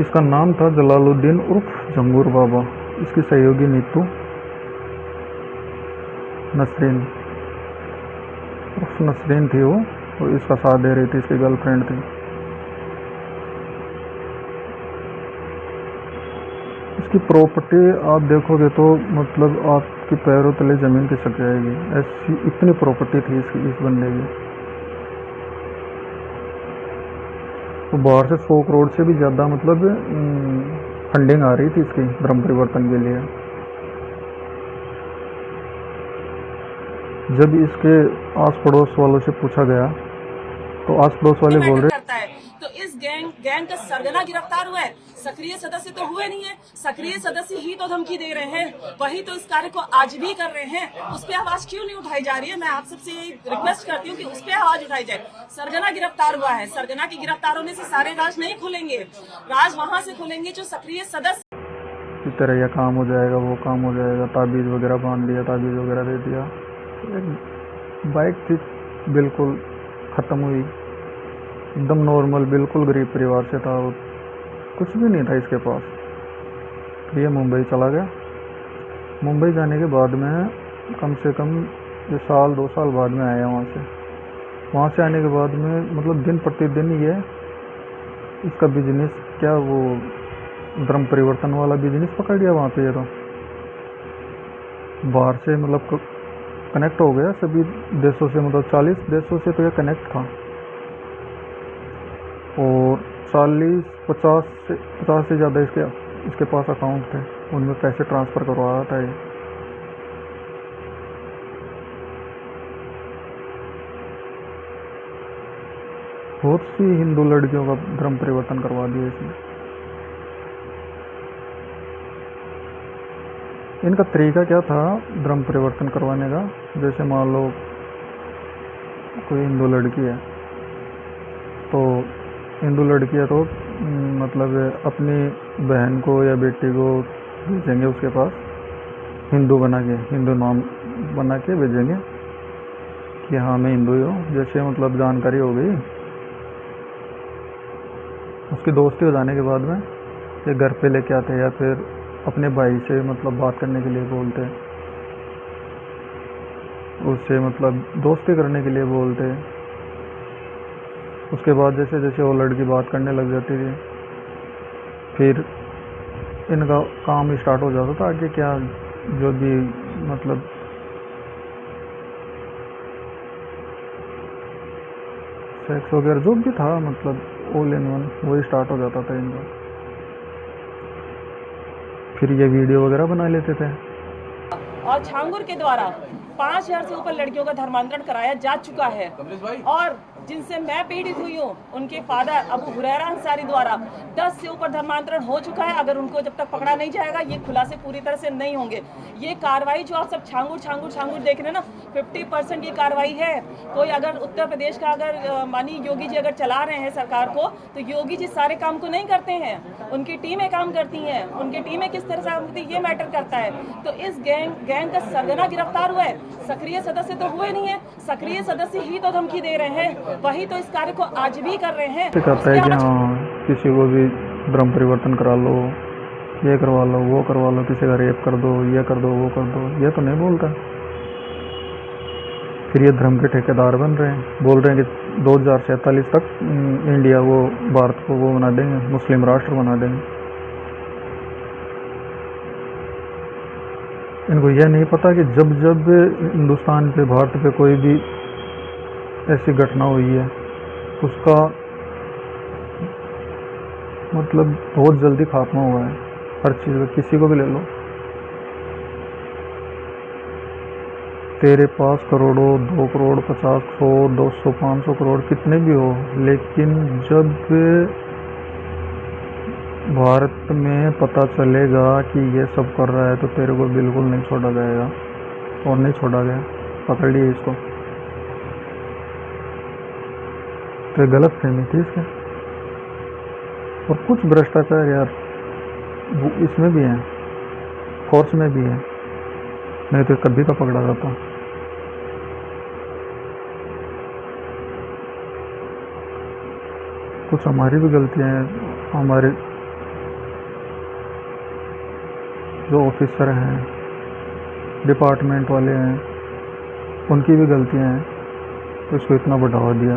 इसका नाम था जलालुद्दीन उर्फ जंगूर बाबा। इसकी सहयोगी नीतू नसरीन उर्फ नसरीन थी वो, और इसका साथ दे रही थी, इसकी गर्लफ्रेंड थी। इसकी प्रॉपर्टी आप देखोगे तो मतलब आपके पैरों तले ज़मीन खिसक जाएगी, ऐसी इतनी प्रॉपर्टी थी इसकी, इस बंदे की। तो बाहर से 100 करोड़ से भी ज़्यादा मतलब फंडिंग आ रही थी इसकी धर्म परिवर्तन के लिए। जब इसके आस पड़ोस वालों से पूछा गया तो आस पड़ोस वाले बोल मैटर रहे, करता है। तो इस गैंग का सरगना गिरफ्तार हुआ है, सक्रिय सदस्य तो हुए नहीं है। सक्रिय सदस्य ही तो धमकी दे रहे हैं, वही तो इस कार्य को आज भी कर रहे हैं। उस पर आवाज क्यों नहीं उठाई जा रही है? मैं आप सबसे रिक्वेस्ट करती हूँ कि उस पर आवाज उठाई जाए। सरगना गिरफ्तार हुआ है, सरगना की गिरफ्तार होने से सारे राज नहीं खुलेंगे, राज वहां से खुलेंगे जो सक्रिय सदस्य इस तरह यह काम हो जाएगा, वो काम हो जाएगा, ताबीज़ वगैरह बांध दिया, ताबीज़ वगैरह दे दिया। एक बाइक थी, बिल्कुल ख़त्म हुई, एकदम नॉर्मल, बिल्कुल गरीब परिवार से था वो, कुछ भी नहीं था इसके पास। फिर ये मुंबई चला गया। मुंबई जाने के बाद में कम से कम ये साल 2 साल बाद में आया वहाँ से। वहाँ से आने के बाद में मतलब दिन प्रतिदिन ये इसका बिजनेस, क्या वो धर्म परिवर्तन वाला बिजनेस पकड़ लिया वहाँ पे। ये तो बाहर से मतलब कनेक्ट हो गया सभी देशों से, मतलब 40 देशों से तो ये कनेक्ट था। और 50 से ज़्यादा इसके पास अकाउंट थे, उनमें पैसे ट्रांसफ़र करवा रहा था ये। बहुत सी हिंदू लड़कियों का धर्म परिवर्तन करवा दिया इसने। इनका तरीका क्या था धर्म परिवर्तन करवाने का? जैसे मान लो कोई हिंदू लड़की है, तो हिंदू लड़की है तो मतलब अपनी बहन को या बेटी को भेजेंगे उसके पास, हिंदू बना के, हिंदू नाम बना के भेजेंगे कि हाँ मैं हिंदू ही हूँ। जैसे मतलब जानकारी हो गई, उसकी दोस्ती हो जाने के बाद में ये घर पे लेके आते हैं, या फिर अपने भाई से मतलब बात करने के लिए बोलते हैं, उससे मतलब दोस्ती करने के लिए बोलते हैं। उसके बाद जैसे जैसे वो लड़की बात करने लग जाती थी, फिर इनका काम स्टार्ट हो जाता था आगे, क्या जो भी मतलब सेक्स वगैरह जो भी था, मतलब ऑल इन वन वही स्टार्ट हो जाता था इनका। फिर ये वीडियो वगैरह बना लेते थे। और छांगुर के द्वारा 5,000 से ऊपर लड़कियों का धर्मांतरण कराया जा चुका है। और जिनसे मैं पीड़ित हुई हूँ, उनके फादर अबू हुरैरा अंसारी द्वारा 10 से ऊपर धर्मांतरण हो चुका है। अगर उनको जब तक पकड़ा नहीं जाएगा, ये खुलासे पूरी तरह से नहीं होंगे। ये कार्रवाई जो आप सब छांगुर छांगुर छांगुर देख रहे हैं ना, 50% ये कार्रवाई है। कोई अगर उत्तर प्रदेश का अगर मानी योगी जी अगर चला रहे हैं सरकार को, तो योगी जी सारे काम को नहीं करते हैं, उनकी टीमें काम करती हैं। उनकी टीमें किस तरह से काम करती है, ये मैटर करता है। तो इस गैंग का सरगना गिरफ्तार हुआ है, सक्रिय सदस्य तो हुए नहीं है। सक्रिय सदस्य ही तो धमकी दे रहे हैं, वही तो इस कार्य को आज भी कर रहे हैं। कहता है कि हाँ किसी को भी धर्म परिवर्तन करा लो, ये करवा लो, वो करवा लो, किसी का रेप कर दो, ये कर दो, वो कर दो, ये तो नहीं बोलता। फिर ये धर्म के ठेकेदार बन रहे हैं, बोल रहे हैं कि 2047 तक इंडिया वो भारत को वो बना देंगे, मुस्लिम राष्ट्र बना देंगे। इनको यह नहीं पता कि जब जब हिंदुस्तान पे, भारत पे कोई भी ऐसी घटना हुई है, उसका मतलब बहुत जल्दी खात्मा हुआ है हर चीज़ का। किसी को भी ले लो, तेरे पास करोड़ों, 2 करोड़, 50, 100, 200, 500 करोड़ कितने भी हो, लेकिन जब भारत में पता चलेगा कि ये सब कर रहा है, तो तेरे को बिल्कुल नहीं छोड़ा जाएगा। और नहीं छोड़ा गया, पकड़ लिए इसको। तो गलत फहमी थी इसके। और कुछ भ्रष्टाचार यार इसमें भी है, फोर्स में भी है, नहीं तो कभी का पकड़ा जाता। कुछ हमारी भी गलतियाँ हैं, हमारे जो ऑफिसर हैं, डिपार्टमेंट वाले हैं, उनकी भी गलतियां हैं, तो इसको इतना बढ़ावा दिया।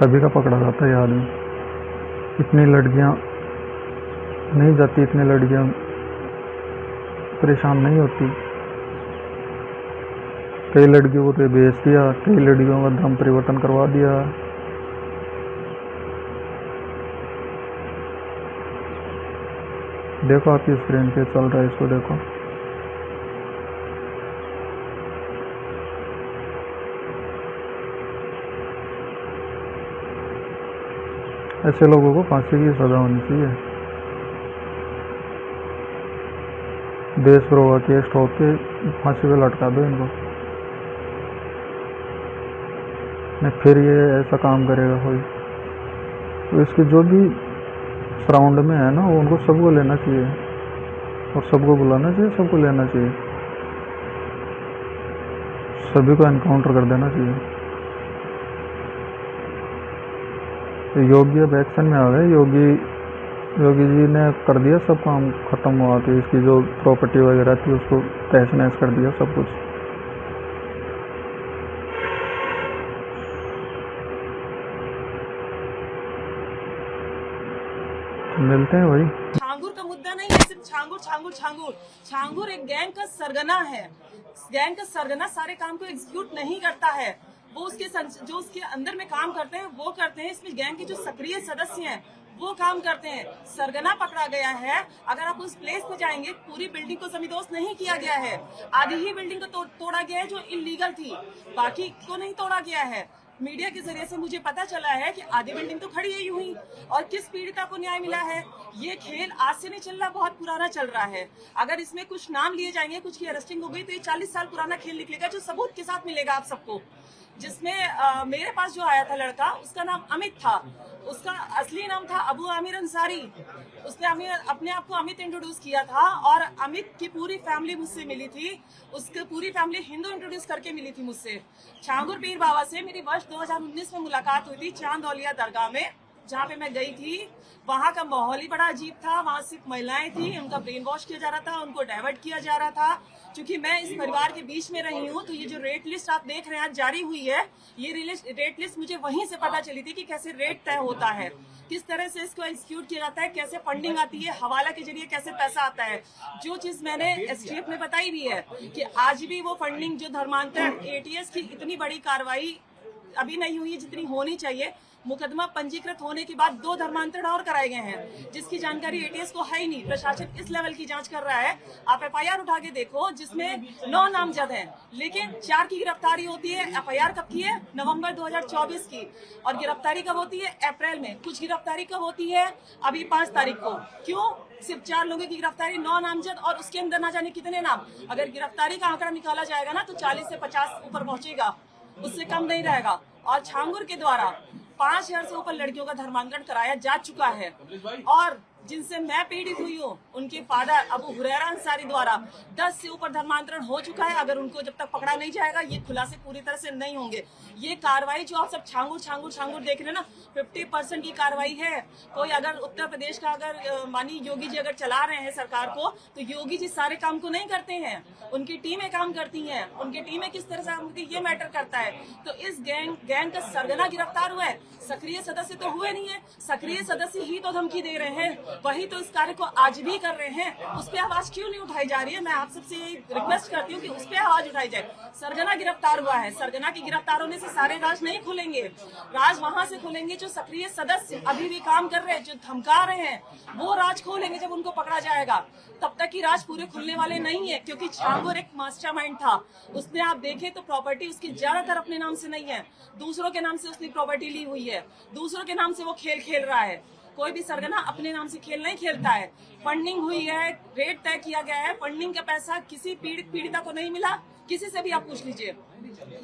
कभी का पकड़ा जाता है ये आदमी। इतनी लड़कियां नहीं जाती, इतनी लड़कियां परेशान नहीं होती। कई लड़कियों को तो बेच दिया, कई लड़कियों का धर्म परिवर्तन करवा दिया। देखो आपकी स्क्रीन पे चल रहा है, इसको देखो। ऐसे लोगों को फांसी की सजा होनी चाहिए। देशद्रोह का केस ठोक के फांसी पे लटका दो इनको। नहीं फिर ये ऐसा काम करेगा कोई, तो इसके जो भी सराउंड में है ना, वो उनको सबको लेना चाहिए और सबको बुलाना चाहिए, सबको लेना चाहिए, सभी को एनकाउंटर कर देना चाहिए। तो योगी अब एक्शन में आ गए। योगी जी ने कर दिया, सब काम खत्म हुआ। तो इसकी जो प्रॉपर्टी वगैरह थी उसको तहस नहस कर दिया, सब कुछ। मिलते हैं भाई। छांगुर का मुद्दा नहीं है सिर्फ छांगुर छांगुर छांगुर छांगुर एक गैंग का सरगना है। गैंग का सरगना सारे काम को एग्जीक्यूट नहीं करता है, वो जो उसके अंदर में काम करते हैं वो करते हैं। इसमें गैंग के जो सक्रिय सदस्य हैं वो काम करते हैं। सरगना पकड़ा गया है। अगर आप उस प्लेस पे जाएंगे, पूरी बिल्डिंग को जमींदोज नहीं किया गया है, आधी ही बिल्डिंग को तोड़ा गया है जो इलीगल थी, बाकी को नहीं तोड़ा गया है। मीडिया के जरिए से मुझे पता चला है कि आधी बिल्डिंग तो खड़ी है यूं ही। और किस पीड़िता को न्याय मिला है? ये खेल आज से नहीं चल रहा, बहुत पुराना चल रहा है। अगर इसमें कुछ नाम लिए जाएंगे, कुछ की अरेस्टिंग हो गई, तो ये 40 साल पुराना खेल निकलेगा, जो सबूत के साथ मिलेगा आप सबको। जिसमें मेरे पास जो आया था लड़का, उसका नाम अमित था। उसका असली नाम था अबू आमिर अंसारी। उसने अपने आप को अमित इंट्रोड्यूस किया था और अमित की पूरी फैमिली मुझसे मिली थी। उसकी पूरी फैमिली हिंदू इंट्रोड्यूस करके मिली थी मुझसे। छांगुर पीर बाबा से मेरी वर्ष 2019 में मुलाकात हुई थी चांदौलिया दरगाह में, जहाँ पे मैं गई थी। वहाँ का माहौल ही बड़ा अजीब था। वहाँ सिर्फ महिलाएं थी, उनका ब्रेन वॉश किया जा रहा था, उनको डाइवर्ट किया जा रहा था। क्योंकि मैं इस परिवार के बीच में रही हूँ, तो ये जो रेट लिस्ट आप देख रहे हैं आज जारी हुई है, ये रेट लिस्ट मुझे वहीं से पता चली थी कि कैसे रेट तय होता है, किस तरह से इसको एग्जीक्यूट किया जाता है, कैसे फंडिंग आती है, हवाला के जरिए कैसे पैसा आता है। जो चीज मैंने एसटीएफ में बताई भी है कि आज भी वो फंडिंग, जो धर्मांतरण, एटीएस की इतनी बड़ी कार्रवाई अभी नहीं हुई जितनी होनी चाहिए। मुकदमा पंजीकृत होने के बाद 2 धर्मांतरण और कराए गए हैं, जिसकी जानकारी एटीएस को है ही नहीं। प्रशासन इस लेवल की जांच कर रहा है। आप एफआईआर उठा के देखो, जिसमें 9 नामजद हैं, लेकिन 4 की गिरफ्तारी होती है। एफआईआर कब की है? नवंबर 2024 की। और गिरफ्तारी कब होती है? अप्रैल में। कुछ गिरफ्तारी कब होती है? अभी 5 तारीख को। क्यों सिर्फ 4 लोगों की गिरफ्तारी, 9 नामजद, और उसके अंदर ना जाने कितने नाम। अगर गिरफ्तारी का आंकड़ा निकाला जाएगा ना, तो 40 से 50 ऊपर पहुंचेगा, उससे कम नहीं रहेगा। और छांगुर के द्वारा 5000 से ऊपर लड़कियों का धर्मांतरण कराया जा चुका है। और जिनसे मैं पीड़ित हुई हूँ, उनके फादर अबू हुरैरा अंसारी द्वारा 10 से ऊपर धर्मांतरण हो चुका है। अगर उनको जब तक पकड़ा नहीं जाएगा, ये खुलासे पूरी तरह से नहीं होंगे। ये कार्रवाई जो आप सब छांगुर छांगुर छांगुर देख रहे हैं ना, 50% की कार्रवाई है। कोई अगर उत्तर प्रदेश का, अगर मानी योगी जी अगर चला रहे हैं सरकार को, तो योगी जी सारे काम को नहीं करते हैं, उनकी टीमें काम करती हैं। उनकी टीमें किस तरह से काम करती है, ये मैटर करता है। तो इस गैंग का सरगना गिरफ्तार हुआ है, सक्रिय सदस्य तो हुए नहीं है। सक्रिय सदस्य ही तो धमकी दे रहे हैं, वही तो इस कार्य को आज भी कर रहे हैं। उस पर आवाज क्यों नहीं उठाई जा रही है? मैं आप सबसे रिक्वेस्ट करती हूँ कि उस पर आवाज उठाई जाए। सरगना गिरफ्तार हुआ है, सरगना की गिरफ्तार होने से सारे राज नहीं खुलेंगे। राज वहां से खुलेंगे जो सक्रिय सदस्य अभी भी काम कर रहे हैं, जो धमका रहे हैं, वो राज खोलेंगे जब उनको पकड़ा जाएगा। तब तक की राज पूरे खुलने वाले नहीं है, क्योंकि छांगुर एक मास्टरमाइंड था। उसने, आप देखें तो प्रॉपर्टी उसकी ज्यादातर अपने नाम से नहीं है, दूसरों के नाम से उसने प्रॉपर्टी ली हुई है, दूसरों के नाम से वो खेल खेल रहा है। कोई भी सरगना अपने नाम से खेल नहीं खेलता है। फंडिंग हुई है, रेट तय किया गया है, फंडिंग का पैसा किसी पीड़िता को नहीं मिला, किसी से भी आप पूछ लीजिए।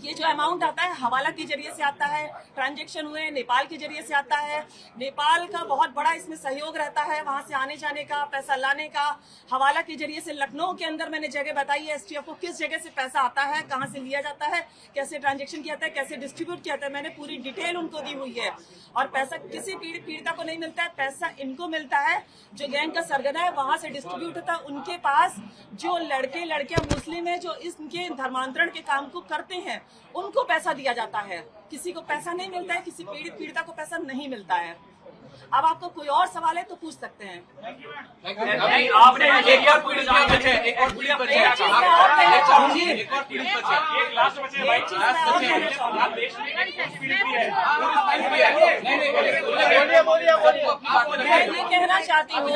ये जो अमाउंट आता है हवाला के जरिए से आता है, ट्रांजैक्शन हुए नेपाल के जरिए से आता है। नेपाल का बहुत बड़ा इसमें सहयोग रहता है, वहां से आने जाने का, पैसा लाने का। हवाला के जरिए से लखनऊ के अंदर मैंने जगह बताई है एसटीएफ को किस जगह से पैसा आता है, कहां से लिया जाता है, कैसे ट्रांजैक्शन किया जाता है, कैसे डिस्ट्रीब्यूट किया जाता है, मैंने पूरी डिटेल उनको दी हुई है। और पैसा किसी पीड़िता को नहीं मिलता है, पैसा इनको मिलता है जो गैंग का सरगना है, वहां से डिस्ट्रीब्यूट होता है। उनके पास जो लड़के लड़कियां मुस्लिम है जो इनके धर्मांतरण के काम को करते हैं उनको पैसा दिया जाता है। किसी को पैसा नहीं मिलता है, किसी पीड़िता को पैसा नहीं मिलता है। अब आपको कोई और सवाल है तो पूछ सकते हैं। आपने एक और पीड़ित बचे, एक और पीड़ित बचे, एक चीज मैं और कहना चाहूंगी, एक और पीड़ित बचे, एक लास्ट बचे भाई, एक चीज मैं और कहना चाहूंगी। आप देश में एक पीड़ित भी है। मैं ये कहना चाहती हूँ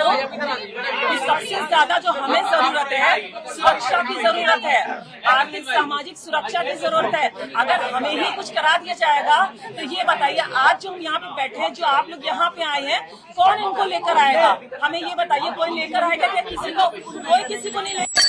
कि सबसे ज्यादा जो हमें जरूरत है सुरक्षा की जरूरत है, आर्थिक सामाजिक सुरक्षा की जरूरत है। अगर हमें ही कुछ करा दिया जाएगा तो ये बताइए, आज जो हम यहाँ पे बैठे हैं, जो आप लोग यहाँ पे आए हैं, कौन इनको लेकर आएगा? हमें ये बताइए, कोई लेकर आएगा क्या? कोई किसी को नहीं लेकर